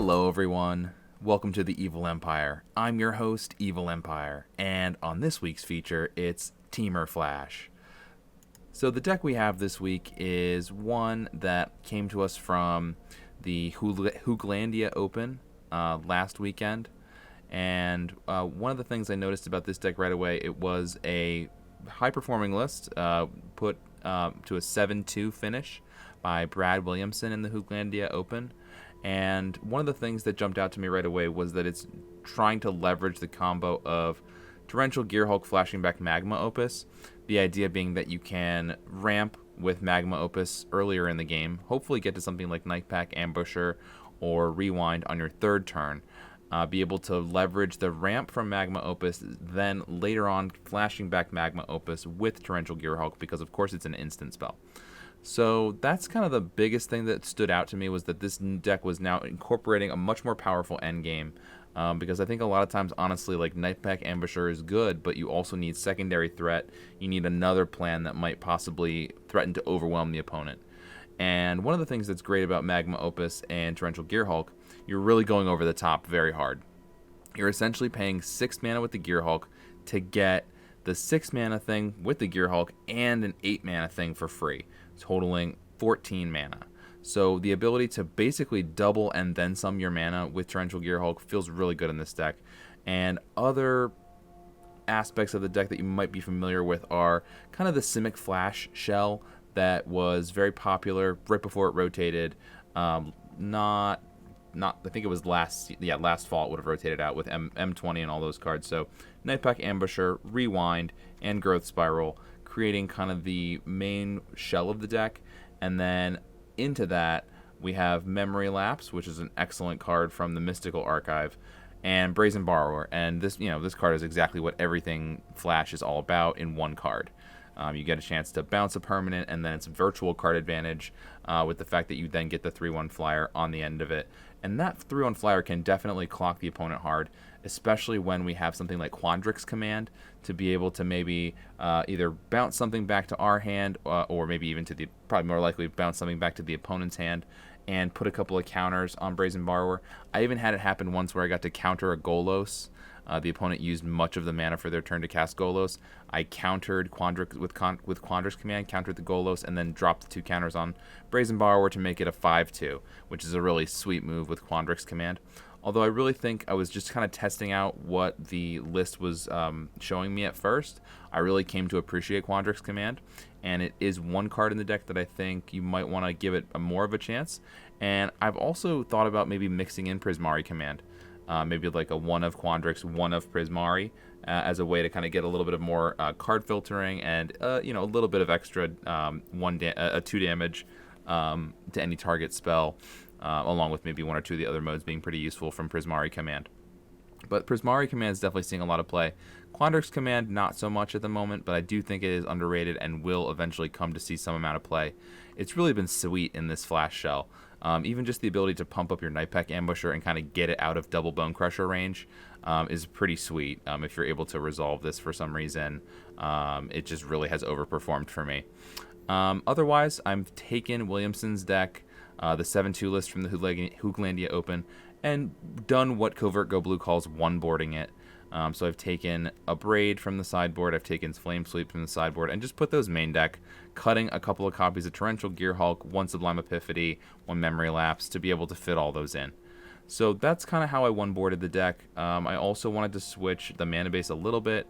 Hello everyone, welcome to the Evil Empire. I'm your host, Evil Empire, and on this week's feature, it's Temur Flash. So the deck we have this week is one that came to us from the Hooglandia Open last weekend, and one of the things I noticed about this deck right away, it was a high-performing list, put to a 7-2 finish by Brad Williamson in the Hooglandia Open. And one of the things that jumped out to me right away was that it's trying to leverage the combo of Torrential Gearhulk flashing back Magma Opus, the idea being that you can ramp with Magma Opus earlier in the game, hopefully get to something like Nightpack Ambusher or Rewind on your third turn, be able to leverage the ramp from Magma Opus, then later on flashing back Magma Opus with Torrential Gearhulk, because of course it's an instant spell. So that's kind of the biggest thing that stood out to me, was that this deck was now incorporating a much more powerful endgame. Because I think a lot of times, honestly, like Nightpack Ambusher is good, but you also need secondary threat. You need another plan that might possibly threaten to overwhelm the opponent. And one of the things that's great about Magma Opus and Torrential Gearhulk, you're really going over the top very hard. You're essentially paying 6 mana with the Gearhulk to get the 6 mana thing with the Gearhulk and an 8 mana thing for free, totaling 14 mana. So the ability to basically double and then some your mana with Torrential Gearhulk feels really good in this deck. And other aspects of the deck that you might be familiar with are kind of the Simic Flash shell that was very popular right before it rotated. I think it was last fall it would have rotated out with M20 and all those cards. So Nightpack Ambusher, Rewind, and Growth Spiral, creating kind of the main shell of the deck. And then into that we have Memory Lapse, which is an excellent card from the Mystical Archive, and Brazen Borrower. And this card is exactly what everything Flash is all about in one card. You get a chance to bounce a permanent, and then it's virtual card advantage with the fact that you then get the 3/1 flyer on the end of it. And that 3/1 flyer can definitely clock the opponent hard, especially when we have something like Quandrix Command to be able to maybe either bounce something back to our hand, or maybe even probably more likely bounce something back to the opponent's hand and put a couple of counters on Brazen Borrower. I even had it happen once where I got to counter a Golos. The opponent used much of the mana for their turn to cast Golos. I countered Quandrix with Quandrix Command, countered the Golos, and then dropped the 2 counters on Brazen Borrower to make it a 5/2, which is a really sweet move with Quandrix Command. Although I really think I was just kind of testing out what the list was showing me at first, I really came to appreciate Quandrix Command, and it is one card in the deck that I think you might want to give it more of a chance. And I've also thought about maybe mixing in Prismari Command. Maybe like a 1 of Quandrix, 1 of Prismari, as a way to kind of get a little bit of more card filtering and a little bit of extra 2 damage to any target spell, along with maybe 1 or 2 of the other modes being pretty useful from Prismari Command. But Prismari Command is definitely seeing a lot of play. Quandrix Command, not so much at the moment, but I do think it is underrated and will eventually come to see some amount of play. It's really been sweet in this Flash shell. Even just the ability to pump up your Nightpack Ambusher and kind of get it out of double Bone Crusher range is pretty sweet. If you're able to resolve this for some reason, it just really has overperformed for me. Otherwise, I've taken Williamson's deck, the 7-2 list from the Hooglandia Open, and done what Covert Go Blue calls one-boarding it. So I've taken a Braid from the sideboard, I've taken Flame Sweep from the sideboard, and just put those main deck, cutting a couple of copies of Torrential Gearhulk, 1 Sublime Epiphany, 1 Memory Lapse, to be able to fit all those in. So that's kind of how I one-boarded the deck. I also wanted to switch the mana base a little bit.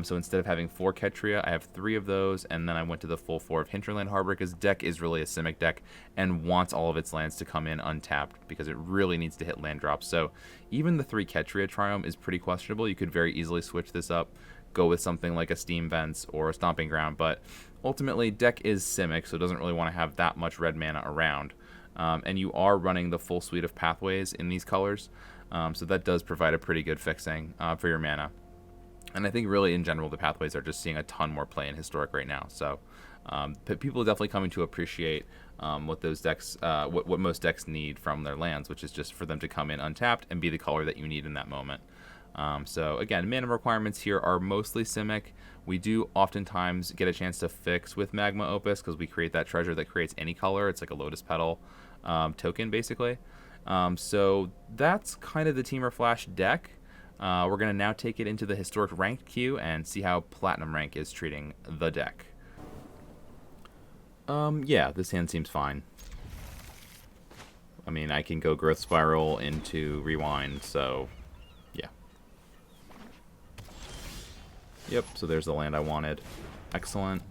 So instead of having 4 Ketria, I have 3 of those, and then I went to the full 4 of Hinterland Harbor, because deck is really a Simic deck and wants all of its lands to come in untapped, because it really needs to hit land drops. So even the 3 Ketria Triome is pretty questionable. You could very easily switch this up, go with something like a Steam Vents or a Stomping Ground, but ultimately deck is Simic, so it doesn't really want to have that much red mana around. And you are running the full suite of pathways in these colors, so that does provide a pretty good fixing for your mana. And I think really in general the pathways are just seeing a ton more play in Historic right now. So people are definitely coming to appreciate what those decks, what most decks need from their lands, which is just for them to come in untapped and be the color that you need in that moment. So again, mana requirements here are mostly Simic. We do oftentimes get a chance to fix with Magma Opus because we create that treasure that creates any color. It's like a Lotus Petal token basically. So that's kind of the Temur Flash deck. We're going to now take it into the historic ranked queue and see how Platinum rank is treating the deck. Yeah, this hand seems fine. I mean, I can go Growth Spiral into Rewind, so yeah. Yep, so there's the land I wanted. Excellent.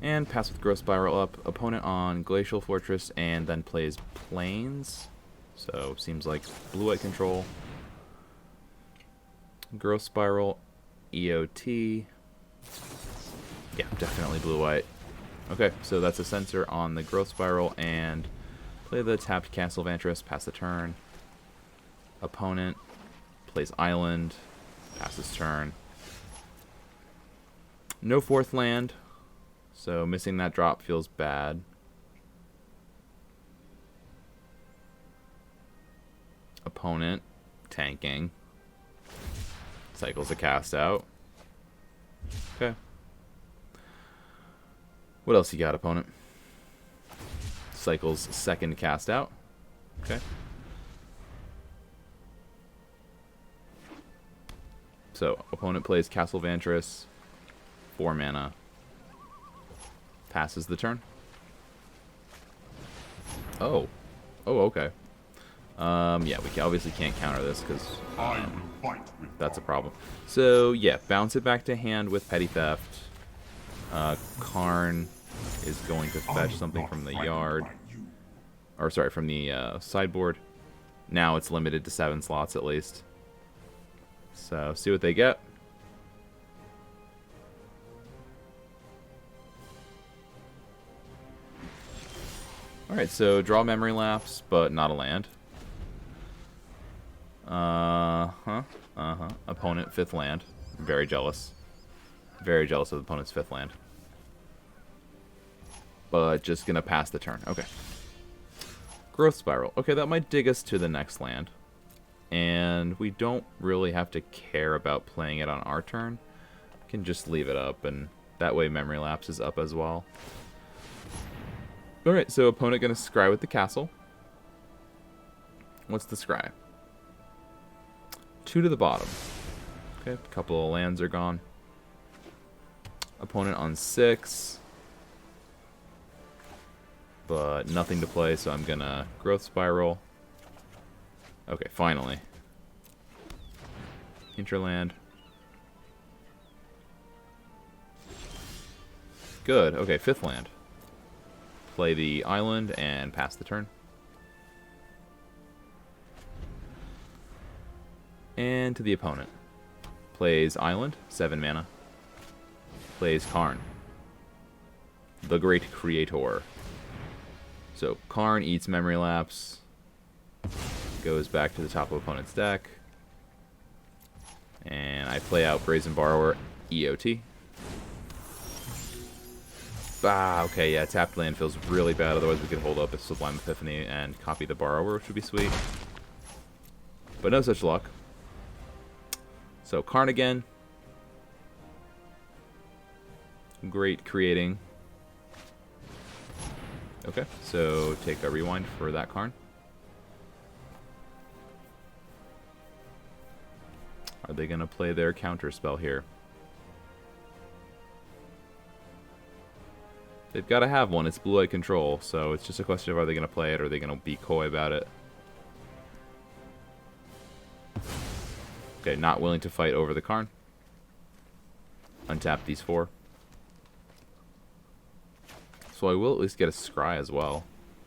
And pass with Growth Spiral up. Opponent on Glacial Fortress and then plays Plains. So seems like blue-white control. Growth Spiral, EOT. Yeah, definitely blue-white. Okay, so that's a sensor on the Growth Spiral, and play the tapped Castle Vantress, pass the turn. Opponent plays Island, passes turn. No fourth land, so missing that drop feels bad. Opponent tanking. Cycles a cast out. Okay. What else you got, opponent? Cycles second cast out. Okay. So, opponent plays Castle Vantress, 4 mana. Passes the turn. Oh. Oh, okay. Yeah, we obviously can't counter this because that's a problem. So, yeah, bounce it back to hand with Petty Theft. Karn is going to fetch something from the yard. Or, sorry, from the sideboard. Now it's limited to 7 slots at least. So, see what they get. Alright, so draw Memory Lapse, but not a land. Opponent 5th land. Very jealous. Very jealous of the opponent's 5th land. But just gonna pass the turn. Okay. Growth Spiral. Okay, that might dig us to the next land. And we don't really have to care about playing it on our turn. We can just leave it up, and that way Memory Lapse is up as well. Alright, so opponent gonna scry with the castle. What's the scry? 2 to the bottom. Okay, a couple of lands are gone. Opponent on 6. But nothing to play, so I'm gonna Growth Spiral. Okay, finally. Interland. Good, okay, 5th land. Play the island and pass the turn. And to the opponent. Plays Island, 7 mana. Plays Karn, the Great Creator. So Karn eats Memory Lapse. Goes back to the top of opponent's deck. And I play out Brazen Borrower, EOT. Ah, okay, yeah, tapped land feels really bad. Otherwise we could hold up a Sublime Epiphany and copy the Borrower, which would be sweet. But no such luck. So Karn again. Great creating. Okay, so take a rewind for that Karn. Are they going to play their counter spell here? They've got to have one. It's blue-white control, so it's just a question of are they going to play it or are they going to be coy about it? Okay, not willing to fight over the Karn. Untap these 4. So I will at least get a scry as well.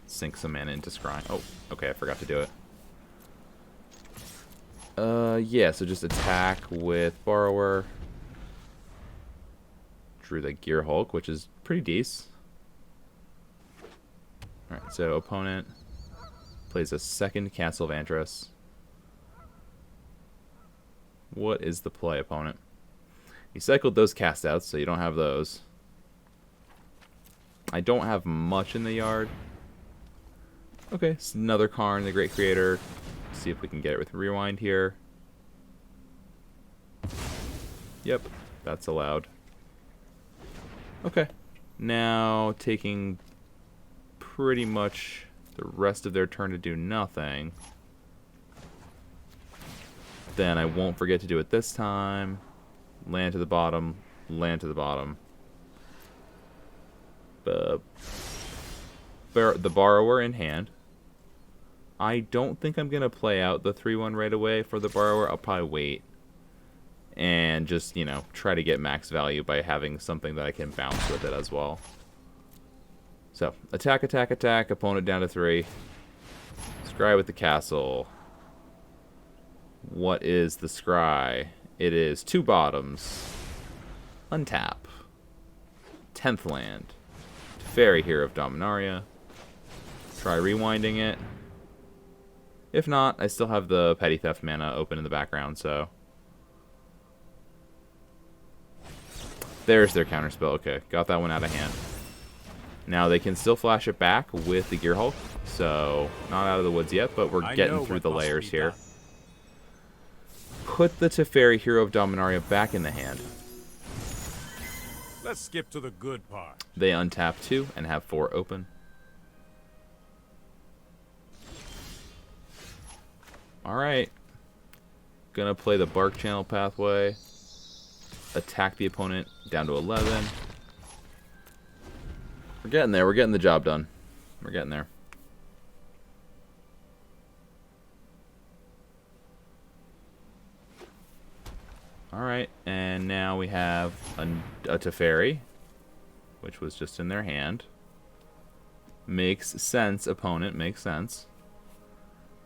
Sink some mana into scry. Oh, okay, I forgot to do it. Yeah, so just attack with Borrower. Drew the Gear Hulk, which is pretty decent. Alright, so opponent plays a 2nd Castle Vantress. What is the play, opponent? You cycled those cast outs, so you don't have those. I don't have much in the yard. Okay, it's another Karn, the Great Creator. See if we can get it with rewind here. Yep, that's allowed. Okay, now taking pretty much the rest of their turn to do nothing. then I won't forget to do it this time. Land to the bottom, land to the bottom. The borrower in hand. I don't think I'm going to play out the 3-1 right away for the borrower. I'll probably wait. And just, you know, try to get max value by having something that I can bounce with it as well. So, attack, attack, attack. Opponent down to 3. Scry with the castle. What is the scry? It is 2 bottoms. Untap. 10th land. Teferi, Hero of Dominaria. Try rewinding it. If not, I still have the Petty Theft mana open in the background, so... There's their counterspell. Okay, got that one out of hand. Now they can still flash it back with the Gearhulk, so not out of the woods yet, but we're getting through the layers here. Put the Teferi, Hero of Dominaria, back in the hand. Let's skip to the good part. They untap 2 and have 4 open. Alright. Gonna play the Bark Channel pathway. Attack the opponent down to 11. We're getting there. We're getting the job done. We're getting there. Alright, and now we have a Teferi, which was just in their hand. Makes sense, opponent, makes sense.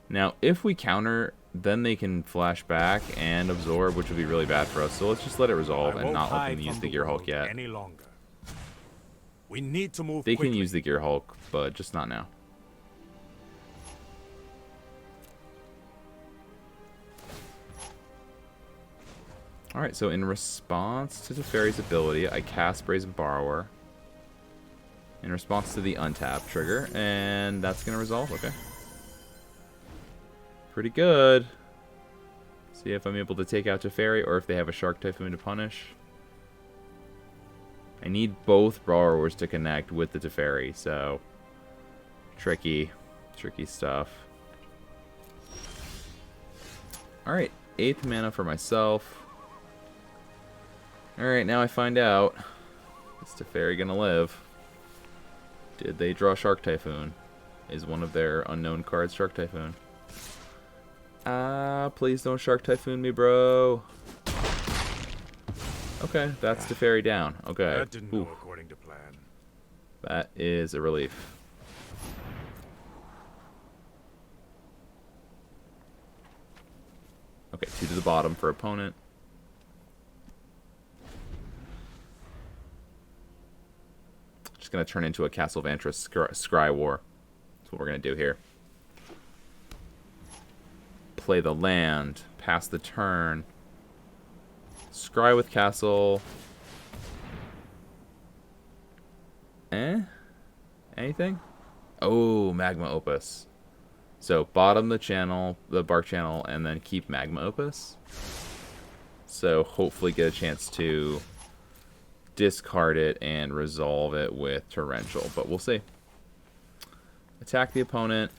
Now, if we counter, then they can flash back and absorb, which would be really bad for us. So let's just let it resolve and not let them use the Gearhulk yet. Any longer. We need to move They quickly. can use the Gearhulk, but just not now. Alright, so in response to Teferi's ability, I cast Brazen Borrower. In response to the untap trigger, and that's going to resolve. Okay. Pretty good. See if I'm able to take out Teferi, or if they have a Shark Typhoon to punish. I need both borrowers to connect with the Teferi, so tricky stuff. Alright, 8th mana for myself. Alright, now I find out, is Teferi gonna live? Did they draw Shark Typhoon? Is one of their unknown cards Shark Typhoon? Please don't Shark Typhoon me, bro. Okay, that's Teferi down. Okay. That didn't go according to plan. That is a relief. Okay, 2 to the bottom for opponent. Just going to turn into a Castle Vantress Scry War. That's what we're going to do here. Play the land. Pass the turn. Scry with Castle. Anything? Oh, Magma Opus. So bottom the channel, the Bark Channel, and then keep Magma Opus. So hopefully get a chance to discard it and resolve it with Torrential, but we'll see. Attack the opponent.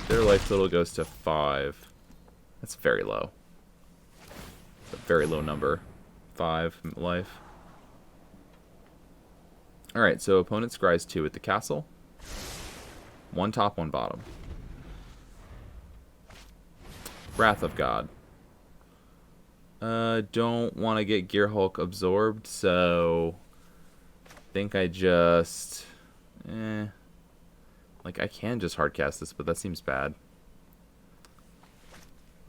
Their life total goes to 5. That's very low. It's a very low number. 5 life. Alright, so opponent scries 2 at the castle. 1 top, 1 bottom. Wrath of God. Don't want to get Gearhulk absorbed, so I think I just... Like, I can just hardcast this, but that seems bad.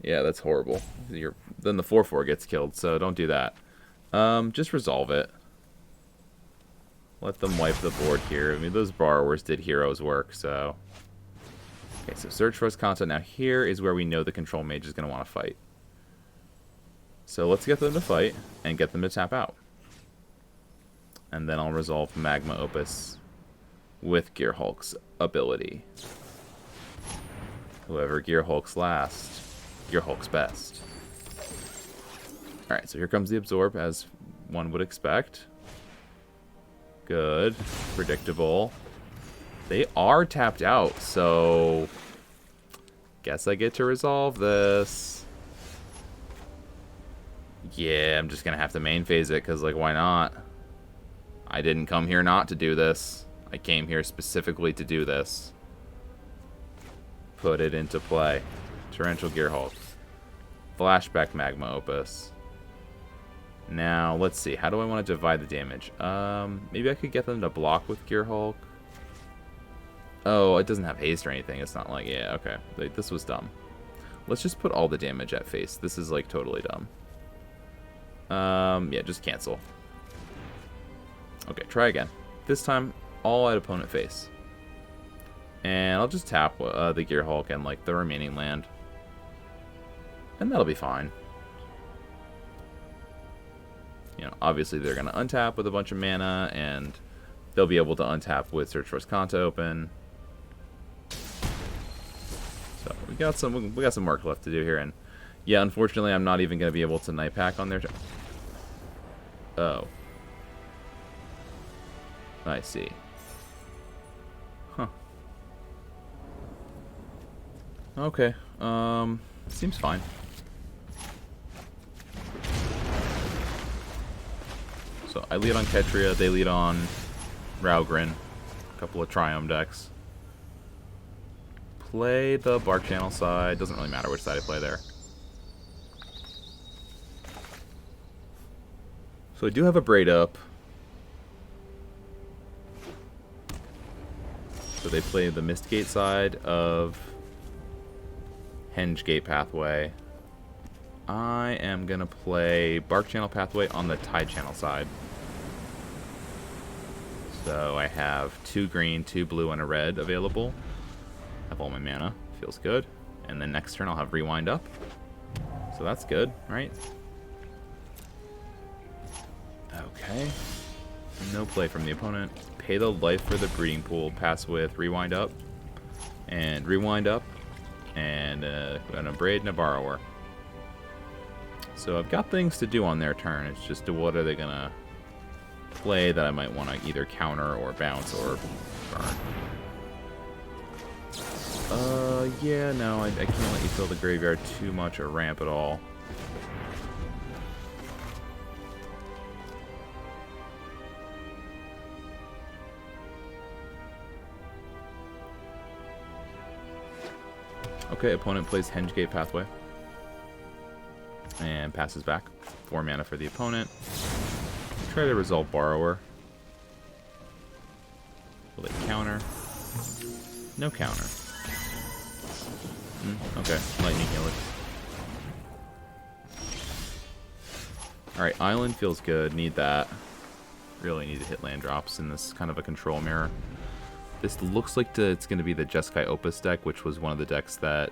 Yeah, that's horrible. Then the 4/4 gets killed, so don't do that. Just resolve it. Let them wipe the board here. I mean, those borrowers did heroes work, so... Okay, so search for his content. Now here is where we know the control mage is going to want to fight. So let's get them to fight and get them to tap out. And then I'll resolve Magma Opus with Gearhulk's ability. Whoever Gearhulk's last, Gearhulk's best. Alright, so here comes the absorb, as one would expect. Good. Predictable. They are tapped out, so... Guess I get to resolve this. Yeah, I'm just going to have to main phase it, because, like, why not? I didn't come here not to do this. I came here specifically to do this. Put it into play. Torrential Gearhulk. Flashback Magma Opus. Now, let's see. How do I want to divide the damage? Maybe I could get them to block with Gearhulk. Oh, it doesn't have haste or anything. It's not like... Yeah, okay. This was dumb. Let's just put all the damage at face. This is, like, totally dumb. Yeah, just cancel. Okay, try again. This time, all at opponent face. And I'll just tap the Gearhulk and, like, the remaining land. And that'll be fine. You know, obviously they're going to untap with a bunch of mana, and they'll be able to untap with Search Force Kanta open. So we got some work left to do here, and yeah, unfortunately I'm not even going to be able to Night Pack on their turn. Oh. I see. Huh. Okay. Seems fine. So I lead on Ketria, they lead on Raugrin. A couple of Triome decks. Play the Bark Channel side. Doesn't really matter which side I play there. So I do have a Braid up. So they play the Mistgate side of Hengegate Pathway. I am going to play Bark Channel Pathway on the Tide Channel side. So I have 2 green, 2 blue, and a red available. I have all my mana. Feels good. And then next turn I'll have Rewind up. So that's good, right? Okay. No play from the opponent. Pay the life for the Breeding Pool. Pass with Rewind up. And Rewind up. And a Braid and a Borrower. So I've got things to do on their turn. It's just what are they going to play that I might want to either counter or bounce or burn. Yeah, no, I can't let you fill the graveyard too much or ramp at all. Okay, opponent plays Hengegate Pathway. And passes back. 4 mana for the opponent. Try to resolve Borrower. Will they counter? No counter. Okay, Lightning Helix. Alright, Island feels good. Need that. Really need to hit land drops in this kind of a control mirror. This looks like it's going to be the Jeskai Opus deck, which was one of the decks that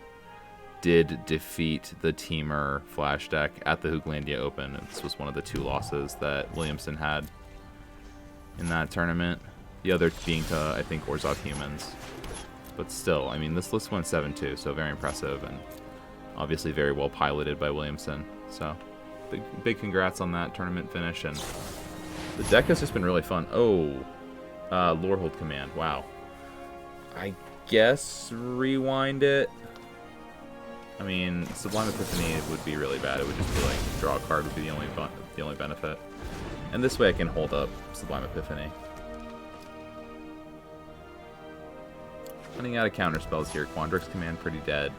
did defeat the Temur Flash deck at the Hooglandia Open. This was one of the 2 losses that Williamson had in that tournament. The other being to, I think, Orzhov Humans. But still, I mean, this list went 7-2, so very impressive, and obviously very well piloted by Williamson. So, big congrats on that tournament finish, and the deck has just been really fun. Oh, Lorehold Command, wow. I guess Rewind it. I mean, Sublime Epiphany would be really bad. It would just be like, draw a card would be the only benefit. And this way I can hold up Sublime Epiphany. Running out of counter spells here. Quandrix Command pretty dead.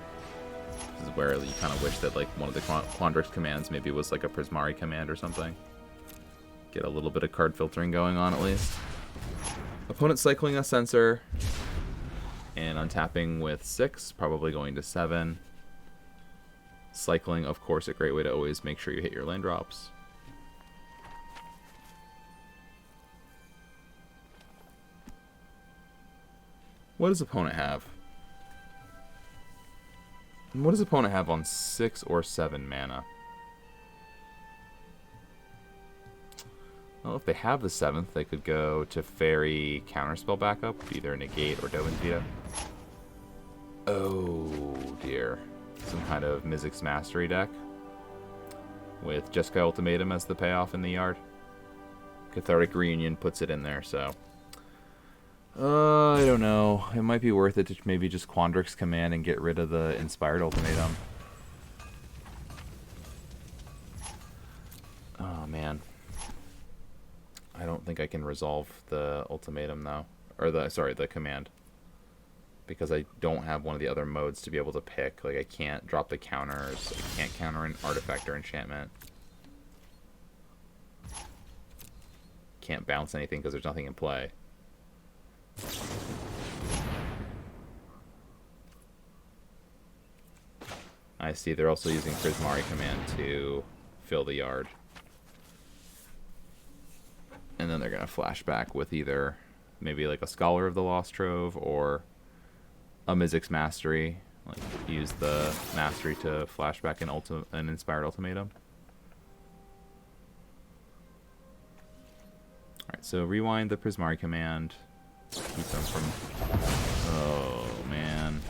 This is where you kind of wish that like one of the Quandrix commands maybe was like a Prismari command or something. Get a little bit of card filtering going on at least. Opponent cycling a Censor. And untapping with 6, probably going to 7. Cycling, of course, a great way to always make sure you hit your land drops. What does opponent have? What does opponent have on 6 or 7 mana? Well, if they have the 7th, they could go to Fairy Counterspell backup, either Negate or Dovin's Veto. Oh dear. Some kind of Mizzix Mastery deck with Jeskai Ultimatum as the payoff in the yard. Cathartic Reunion puts it in there, so I don't know. It might be worth it to maybe just Quandrix Command and get rid of the Inspired Ultimatum. Oh, man. I don't think I can resolve the ultimatum, though. Or the command. Because I don't have one of the other modes to be able to pick. Like, I can't drop the counters. I can't counter an artifact or enchantment. Can't bounce anything because there's nothing in play. I see they're also using Prismari command to fill the yard. And then they're going to flash back with either maybe like a Scholar of the Lost Trove or a Mizzix Mastery. Like, use the Mastery to flash back an Inspired Ultimatum. Alright, so rewind the Prismari command. Keep them from... Oh, man.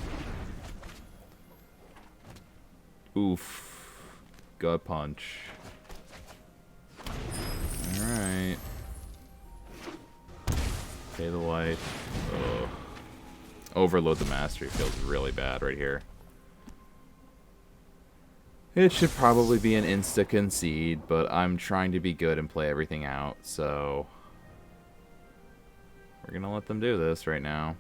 Oof. Gut punch. Alright. Pay the life. Ugh. Overload the Mastery feels really bad right here. It should probably be an insta-concede, but I'm trying to be good and play everything out, so... We're gonna let them do this right now.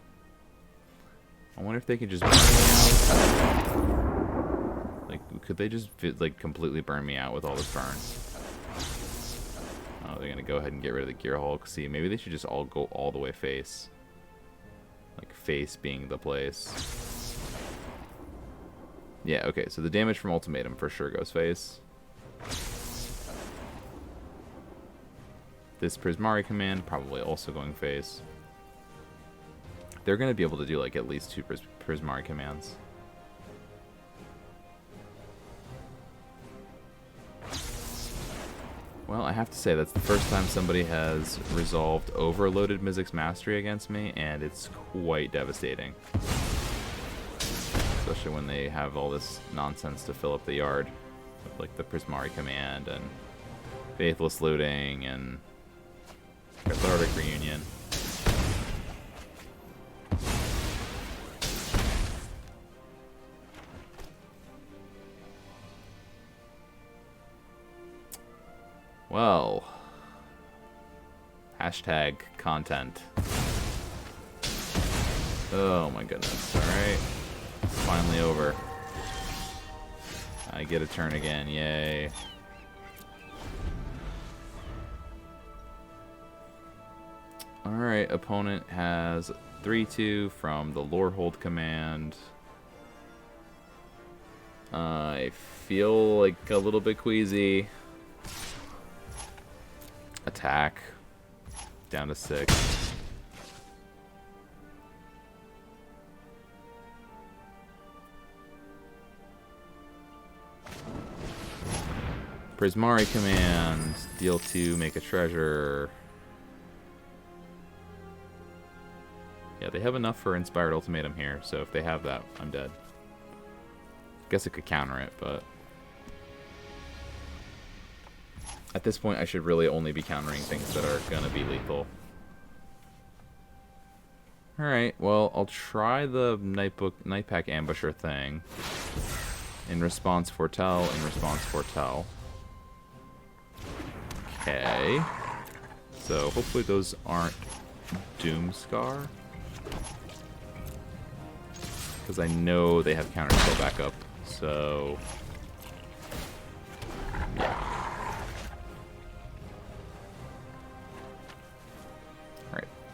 I wonder if they could just burn me out. Like, could they just, like, completely burn me out with all this burn? Oh, they're gonna go ahead and get rid of the Gear Hulk. See, maybe they should just all go all the way face. Like, face being the place. Yeah, okay, so the damage from Ultimatum for sure goes face. This Prismari command probably also going face. They're going to be able to do, like, at least 2 Prismari commands. Well, I have to say, that's the first time somebody has resolved overloaded Mizzix Mastery against me, and it's quite devastating. Especially when they have all this nonsense to fill up the yard. With, like, the Prismari command, and Faithless Looting, and Cathartic Reunion. Well, hashtag content. Oh my goodness, alright. It's finally over. I get a turn again, yay. Alright, opponent has 3-2 from the Lorehold command. I feel like a little bit queasy. Attack. Down to 6. Prismari command. Deal 2, make a treasure. Yeah, they have enough for Inspired Ultimatum here, so if they have that, I'm dead. Guess it could counter it, but... At this point, I should really only be countering things that are gonna be lethal. Alright, well, I'll try the Nightpack Ambusher thing. In response, foretell. In response, foretell. Okay. So, hopefully those aren't Doomscar. Because I know they have counter spell backup, so... Yeah.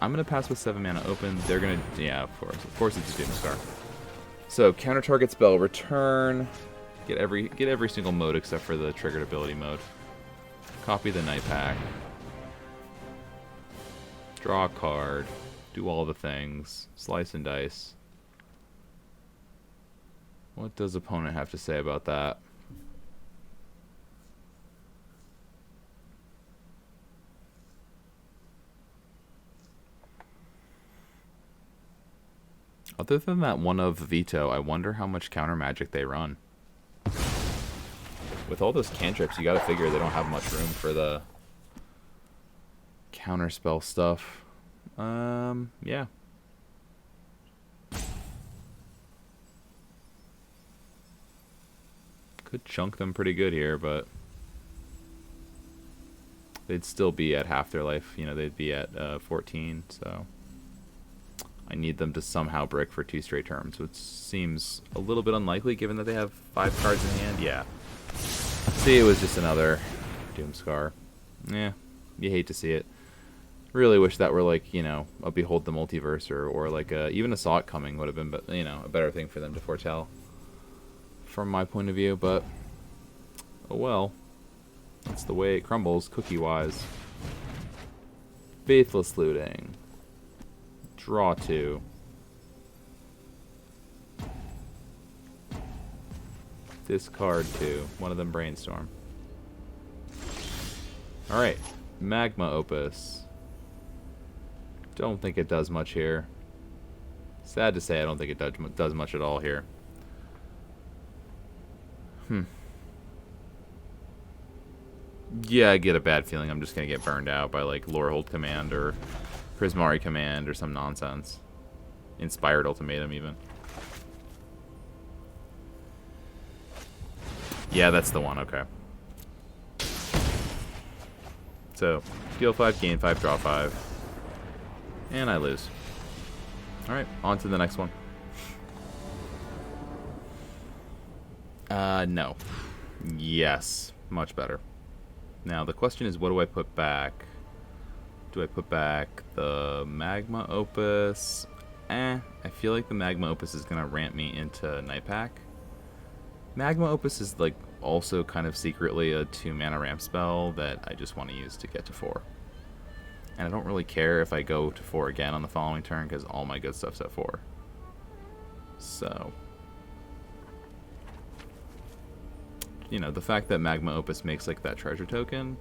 I'm going to pass with 7 mana open. They're going to... Yeah, of course. Of course it's a Doomscar. So, counter target spell, return. Get every single mode except for the triggered ability mode. Copy the Night Pack. Draw a card. Do all the things. Slice and dice. What does opponent have to say about that? Other than that one of veto, I wonder how much counter magic they run. With all those cantrips, you gotta figure they don't have much room for the counter spell stuff. Yeah. Could chunk them pretty good here, but they'd still be at half their life. You know, they'd be at 14, so I need them to somehow brick for 2 straight turns, which seems a little bit unlikely given that they have 5 cards in hand. Yeah. See, it was just another Doomscar. Yeah, you hate to see it. Really wish that were like, you know, a Behold the Multiverse or like even a Saw It Coming would have been, you know, a better thing for them to foretell from my point of view, but oh well. That's the way it crumbles, cookie-wise. Faithless Looting. Draw 2. Discard 2. One of them Brainstorm. Alright. Magma Opus. Don't think it does much here. Sad to say, I don't think it does much at all here. Yeah, I get a bad feeling I'm just going to get burned out by, like, Lorehold Command or Prismari Command or some nonsense. Inspired Ultimatum, even. Yeah, that's the one, okay. So, deal 5, gain 5, draw 5. And I lose. Alright, on to the next one. No. Yes, much better. Now, the question is, what do I put back? Do I put back the Magma Opus? I feel like the Magma Opus is going to ramp me into Night Pack. Magma Opus is, like, also kind of secretly a 2-mana ramp spell that I just want to use to get to 4. And I don't really care if I go to 4 again on the following turn, because all my good stuff's at 4. So, you know, the fact that Magma Opus makes, like, that treasure token,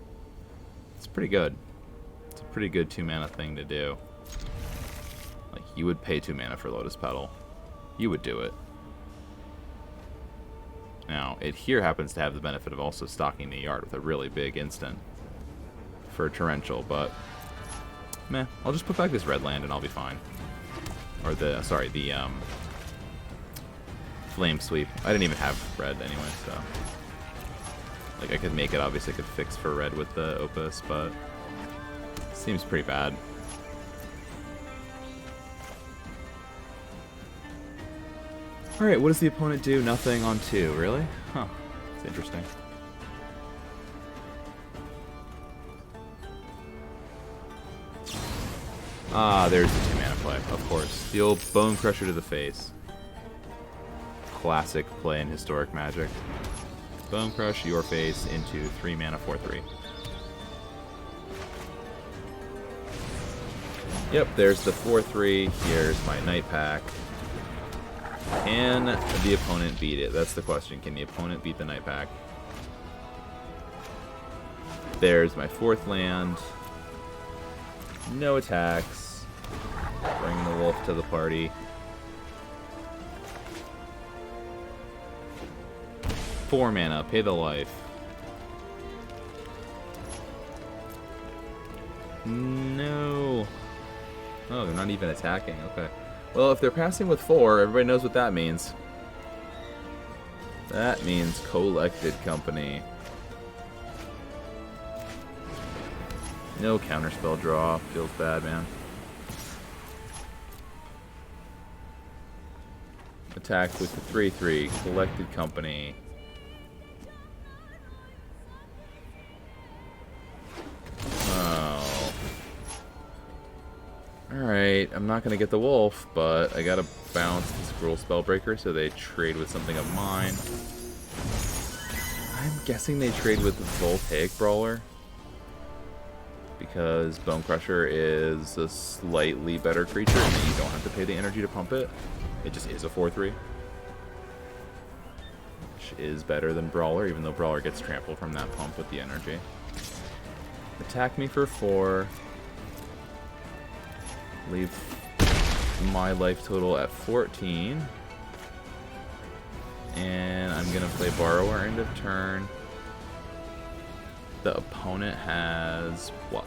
it's pretty good. It's a pretty good 2-mana thing to do. Like, you would pay 2 mana for Lotus Petal. You would do it. Now, it here happens to have the benefit of also stocking the yard with a really big instant for Torrential, but meh, I'll just put back this red land and I'll be fine. Or the, sorry, the Flame Sweep. I didn't even have red anyway, so like I could make it, obviously I could fix for red with the Opus, but it seems pretty bad. Alright, what does the opponent do? Nothing on 2, really? Huh, it's interesting. Ah, there's the 2-mana play, of course. The old Bone Crusher to the face. Classic play in Historic Magic. Bone Crush your face into 3 mana 4/3. Yep, there's the 4/3. Here's my Night Pack. Can the opponent beat it? That's the question. Can the opponent beat the Night Pack? There's my 4th land. No attacks. Bring the wolf to the party. 4 mana, pay the life. No. Oh, they're not even attacking. Okay. Well, if they're passing with 4, everybody knows what that means. That means Collected Company. No counterspell draw. Feels bad, man. Attack with the 3/3. Collected Company. Oh. Alright, I'm not going to get the wolf, but I got to bounce the Scroll Spellbreaker so they trade with something of mine. I'm guessing they trade with the Voltaic Brawler, because Bone Crusher is a slightly better creature and you don't have to pay the energy to pump it. It just is a 4/3. Which is better than Brawler, even though Brawler gets trampled from that pump with the energy. Attack me for 4. Leave my life total at 14. And I'm going to play Borrower end of turn. The opponent has what?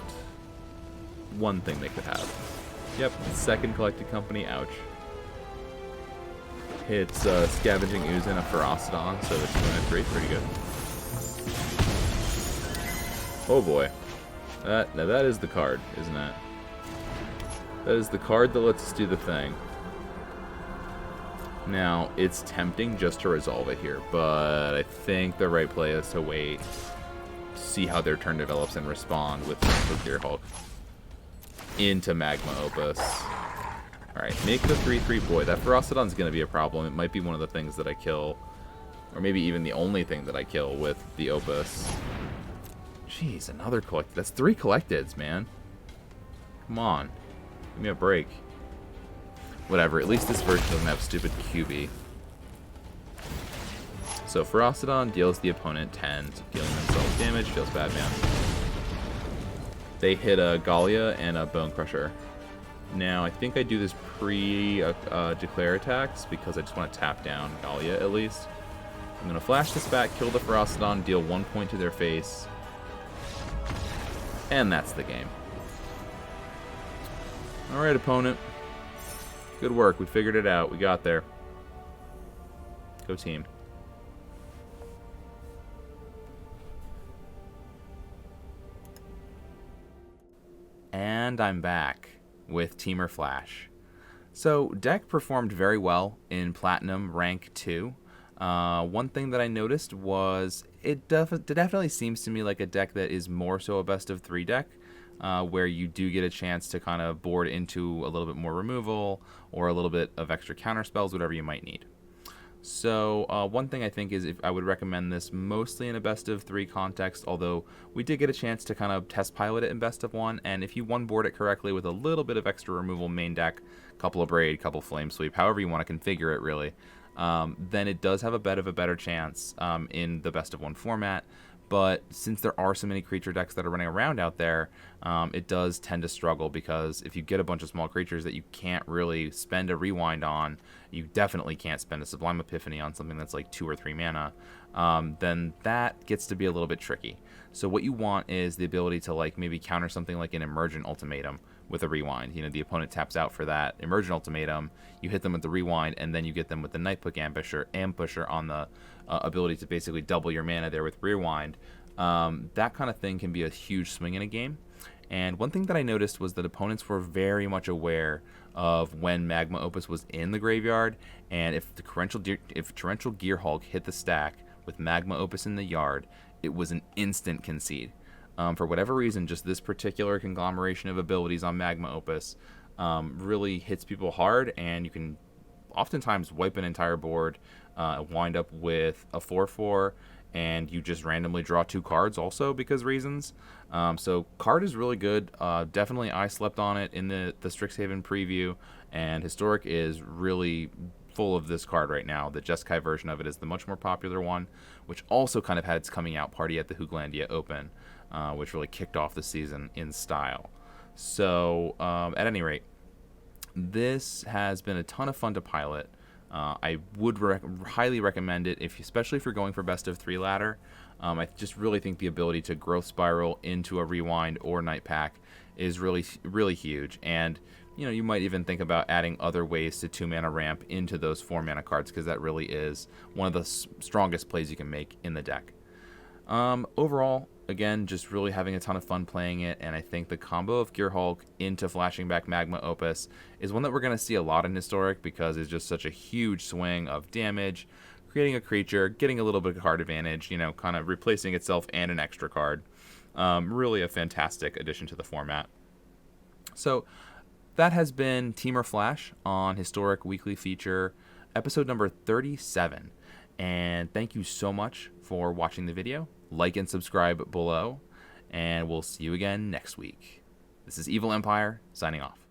One thing they could have. Yep, 2nd Collected Company, ouch. It's Scavenging Ooze and a Ferocidon, so it's 2 and 3, pretty good. Oh boy. Now that is the card, isn't it? That is the card that lets us do the thing. Now, it's tempting just to resolve it here, but I think the right play is to wait, see how their turn develops, and respond with Gearhulk into Magma Opus. Alright, make the 3/3. Boy, that Ferocidon's going to be a problem. It might be one of the things that I kill, or maybe even the only thing that I kill with the Opus. Jeez, another collect. That's 3 collecteds, man. Come on. Give me a break. Whatever, at least this version doesn't have stupid QB. So Ferocidon deals the opponent 10, so dealing themselves damage. Feels bad, man. They hit a Gallia and a Bone Crusher. Now, I think I do this pre-declare attacks because I just want to tap down Gallia at least. I'm going to flash this back, kill the Ferocidon, deal 1 point to their face. And that's the game. Alright, opponent. Good work. We figured it out. We got there. Go team. And I'm back with Temur Flash. So, deck performed very well in Platinum Rank 2. One thing that I noticed was it definitely seems to me like a deck that is more so a best of 3 deck, where you do get a chance to kind of board into a little bit more removal or a little bit of extra counter spells, whatever you might need. So one thing I think is if I would recommend this mostly in a best of 3 context, although we did get a chance to kind of test pilot it in best of 1, and if you one board it correctly with a little bit of extra removal main deck, couple of Braid, couple Flame Sweep, however you want to configure it really, then it does have a bit of a better chance in the best of 1 format. But since there are so many creature decks that are running around out there, it does tend to struggle, because if you get a bunch of small creatures that you can't really spend a rewind on, you definitely can't spend a Sublime Epiphany on something that's like 2 or 3 mana, then that gets to be a little bit tricky. So what you want is the ability to like maybe counter something like an Emergent Ultimatum with a rewind. You know, the opponent taps out for that Emergent Ultimatum, you hit them with the rewind, and then you get them with the Nightbook Ambusher on the ability to basically double your mana there with rewind. That kind of thing can be a huge swing in a game. And one thing that I noticed was that opponents were very much aware of when Magma Opus was in the graveyard, and if Torrential Gearhulk hit the stack with Magma Opus in the yard, it was an instant concede. For whatever reason, just this particular conglomeration of abilities on Magma Opus really hits people hard, and you can oftentimes wipe an entire board, wind up with a 4/4, and you just randomly draw 2 cards also because reasons. So card is really good. Definitely I slept on it in the Strixhaven preview, and Historic is really full of this card right now. The Jeskai version of it is the much more popular one, which also kind of had its coming out party at the Hooglandia Open, which really kicked off the season in style. So at any rate, this has been a ton of fun to pilot. I would highly recommend it, especially if you're going for best of 3 ladder. I just really think the ability to Growth Spiral into a Rewind or Night Pack is really, really huge. And you know, you might even think about adding other ways to 2 mana ramp into those 4 mana cards, because that really is one of the strongest plays you can make in the deck. Overall, again, just really having a ton of fun playing it, and I think the combo of Gearhulk into flashing back Magma Opus is one that we're going to see a lot in Historic, because it's just such a huge swing of damage, creating a creature, getting a little bit of card advantage, you know, kind of replacing itself and an extra card. Really a fantastic addition to the format. So that has been Temur Flash on Historic Weekly Feature, episode number 37. And thank you so much for watching the video. Like and subscribe below, and we'll see you again next week. This is Evil Empire, signing off.